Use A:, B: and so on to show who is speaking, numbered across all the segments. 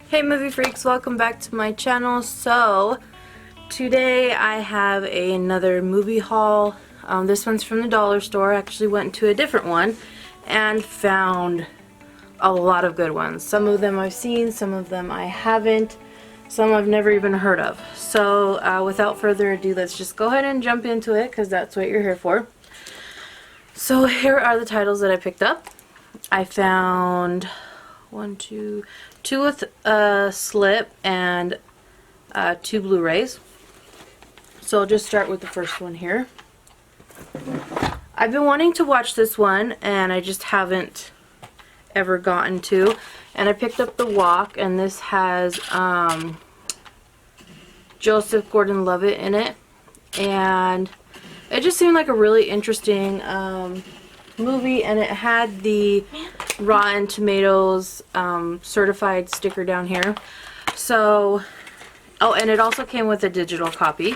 A: Hey movie freaks, welcome back to my channel. So today I have another movie haul. This one's from the dollar store. I actually went to a different one and found a lot of good ones. Some of them I've seen, some of them I haven't, some I've never even heard of. So without further ado, let's just go ahead and jump into it because that's what you're here for. So here are the titles that I picked up. I found two with a slip and 2 Blu-rays. So I'll just start with the first one here. I've been wanting to watch this one and I just haven't ever gotten to. And I picked up The Walk, and this has Joseph Gordon-Levitt in it. And it just seemed like a really interesting movie, and it had the Rotten Tomatoes certified sticker down here. So, oh, and it also came with a digital copy,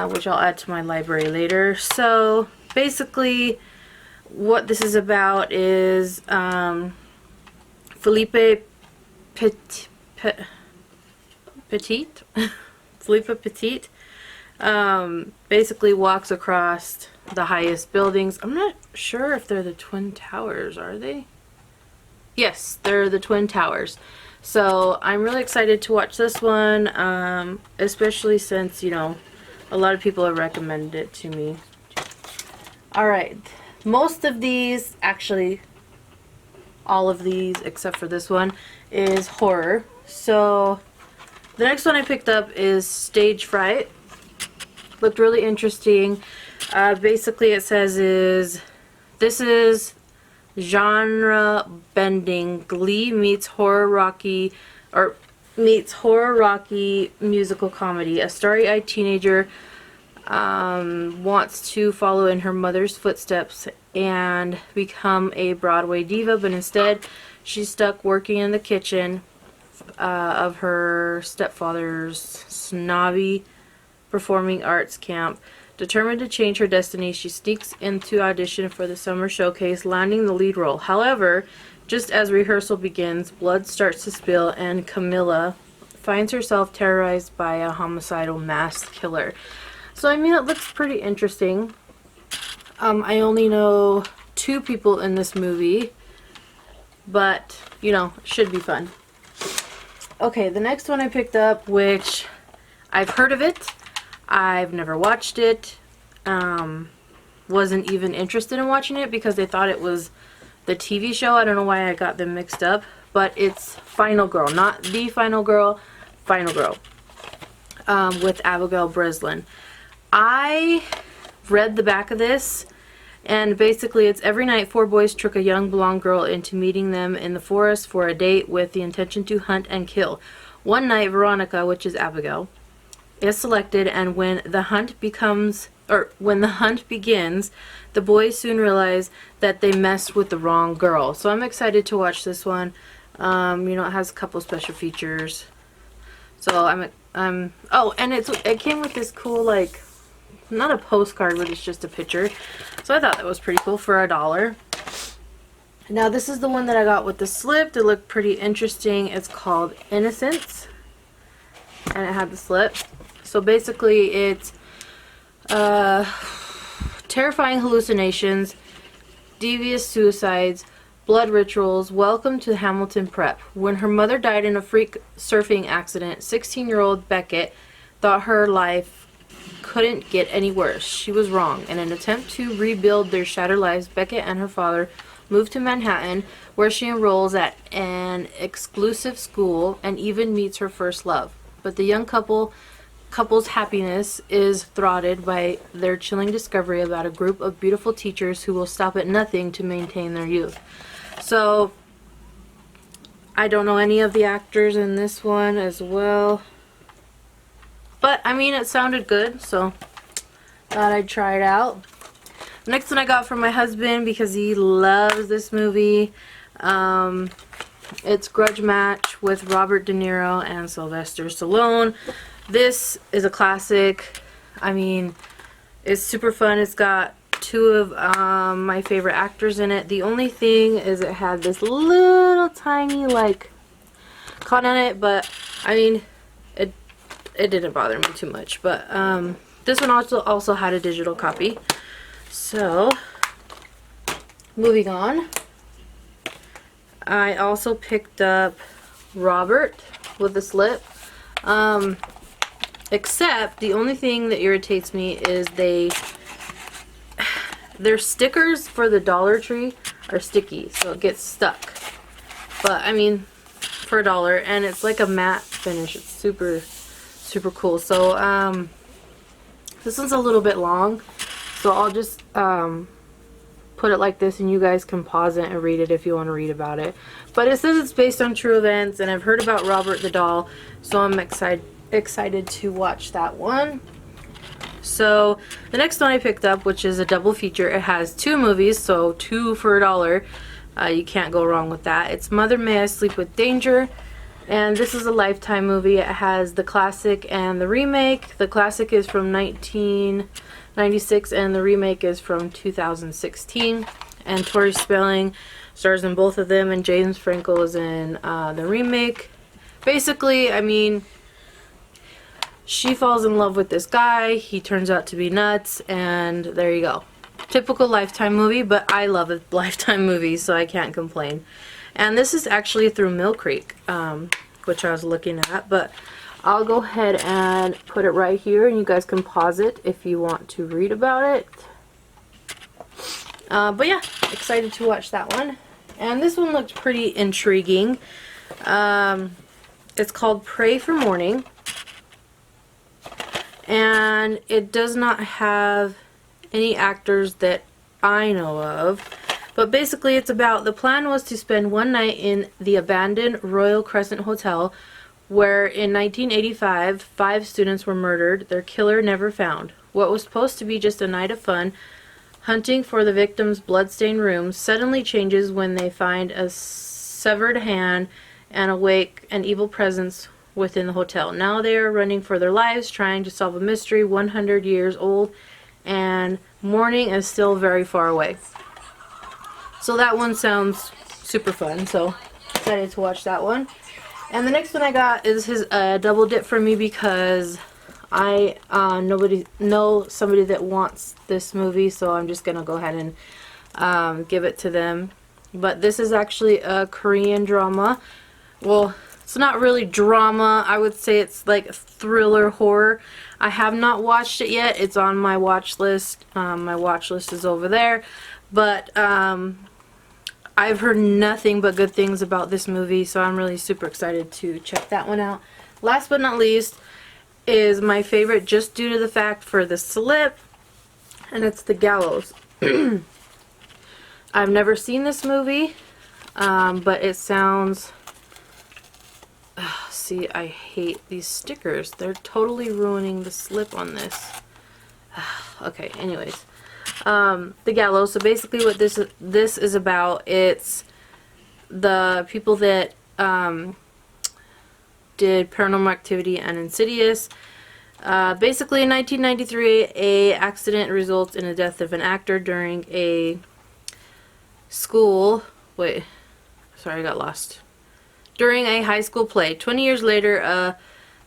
A: which I'll add to my library later. So basically what this is about is Philippe Petit Philippe Petit basically walks across the highest buildings. I'm not sure if they're the Twin Towers, are they? Yes, they're the Twin Towers. So I'm really excited to watch this one, especially since, you know, a lot of people have recommended it to me. Alright, most of these, actually all of these except for this one, is horror. So the next one I picked up is Stage Fright. Looked really interesting. Basically it says this is genre bending Glee meets horror rocky musical comedy. A starry-eyed teenager wants to follow in her mother's footsteps and become a Broadway diva, but instead she's stuck working in the kitchen of her stepfather's snobby performing arts camp. Determined to change her destiny, she sneaks into audition for the summer showcase, landing the lead role. However, just as rehearsal begins, blood starts to spill and Camilla finds herself terrorized by a homicidal masked killer. So I mean, it looks pretty interesting. I only know 2 people in this movie, but you know, it should be fun. Okay, the next one I picked up, which I've heard of it, I've never watched it, wasn't even interested in watching it because they thought it was the TV show. I don't know why I got them mixed up, but it's Final Girl, not The Final Girl, Final Girl, with Abigail Breslin. I read the back of this, and basically it's every night 4 boys trick a young blonde girl into meeting them in the forest for a date with the intention to hunt and kill. One night Veronica, which is Abigail, is selected, and when the hunt begins, the boys soon realize that they messed with the wrong girl. So I'm excited to watch this one. You know, it has a couple special features. So I'm oh, and it came with this cool, like, not a postcard, but it's just a picture. So I thought that was pretty cool for $1. Now this is the one that I got with the slip. It looked pretty interesting. It's called Innocence, and it had the slip. So basically it's terrifying hallucinations, devious suicides, blood rituals. Welcome to Hamilton Prep. When her mother died in a freak surfing accident, 16-year-old Beckett thought her life couldn't get any worse. She was wrong. In an attempt to rebuild their shattered lives, Beckett and her father moved to Manhattan, where she enrolls at an exclusive school and even meets her first love. But the young couple's happiness is thwarted by their chilling discovery about a group of beautiful teachers who will stop at nothing to maintain their youth. So I don't know any of the actors in this one as well, but I mean, it sounded good, so thought I'd try it out. The next one I got from my husband because he loves this movie. It's Grudge Match with Robert De Niro and Sylvester Stallone. This is a classic. I mean, it's super fun. It's got 2 of my favorite actors in it. The only thing is it had this little tiny, like, caught on it, but I mean, it didn't bother me too much. But this one also had a digital copy. So moving on, I also picked up Robert with the slip. Except the only thing that irritates me is their stickers for the Dollar Tree are sticky, so it gets stuck. But I mean, for $1, and it's like a matte finish. It's super cool. So this one's a little bit long, so I'll just put it like this, and you guys can pause it and read it if you want to read about it. But it says it's based on true events, and I've heard about Robert the doll, so I'm excited to watch that one. So the next one I picked up, which is a double feature, it has 2 movies, so 2 for $1. You can't go wrong with that. It's Mother May I Sleep with Danger, and this is a Lifetime movie. It has the classic and the remake. The classic is from 1996 and the remake is from 2016, and Tori Spelling stars in both of them, and James Franco is in the remake. Basically, I mean, she falls in love with this guy, he turns out to be nuts, and there you go. Typical Lifetime movie, but I love a Lifetime movie, so I can't complain. And this is actually through Mill Creek, which I was looking at, but I'll go ahead and put it right here, and you guys can pause it if you want to read about it. But yeah, excited to watch that one. And this one looked pretty intriguing. It's called Pray for Morning. And it does not have any actors that I know of. But basically it's about, the plan was to spend one night in the abandoned Royal Crescent Hotel, where in 1985, 5 students were murdered, their killer never found. What was supposed to be just a night of fun, hunting for the victims' bloodstained rooms, suddenly changes when they find a severed hand and awake an evil presence within the hotel. Now they are running for their lives, trying to solve a mystery 100 years old, and morning is still very far away. So that one sounds super fun, so excited to watch that one. And the next one I got is his double dip for me, because I know somebody that wants this movie, so I'm just gonna go ahead and give it to them. But this is actually a Korean drama. Well, it's not really drama. I would say it's like thriller horror. I have not watched it yet. It's on my watch list. My watch list is over there. But I've heard nothing but good things about this movie, so I'm really super excited to check that one out. Last but not least is my favorite, just due to the fact for the slip, and it's The Gallows. I've never seen this movie, but it sounds... see, I hate these stickers. They're totally ruining the slip on this. Okay, anyways. The Gallows. So basically what this is about, it's the people that did Paranormal Activity and Insidious. Basically in 1993, a accident results in the death of an actor during a school... Wait. Sorry, I got lost. During a high school play. 20 years later, a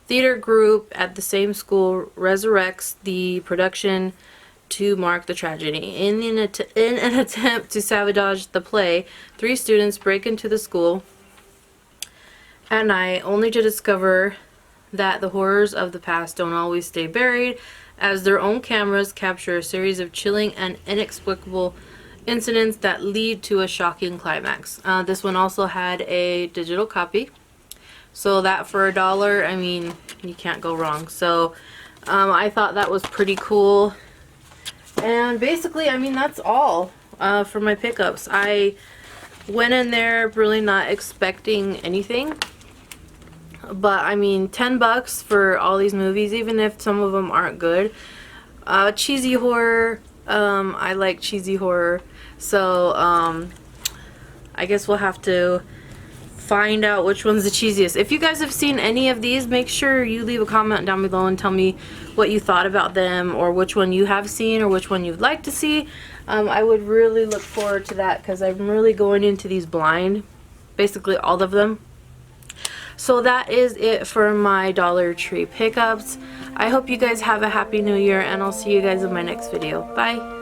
A: theater group at the same school resurrects the production to mark the tragedy. In an attempt to sabotage the play, 3 students break into the school at night, only to discover that the horrors of the past don't always stay buried, as their own cameras capture a series of chilling and inexplicable incidents that lead to a shocking climax. This one also had a digital copy, so that for $1, I mean, you can't go wrong. So I thought that was pretty cool. And basically, I mean, that's all for my pickups. I went in there really not expecting anything, but I mean, $10 for all these movies, even if some of them aren't good. Cheesy horror, I like cheesy horror. So, I guess we'll have to find out which one's the cheesiest. If you guys have seen any of these, make sure you leave a comment down below and tell me what you thought about them, or which one you have seen, or which one you'd like to see. I would really look forward to that, because I'm really going into these blind, basically all of them. So that is it for my Dollar Tree pickups. I hope you guys have a happy new year, and I'll see you guys in my next video. Bye!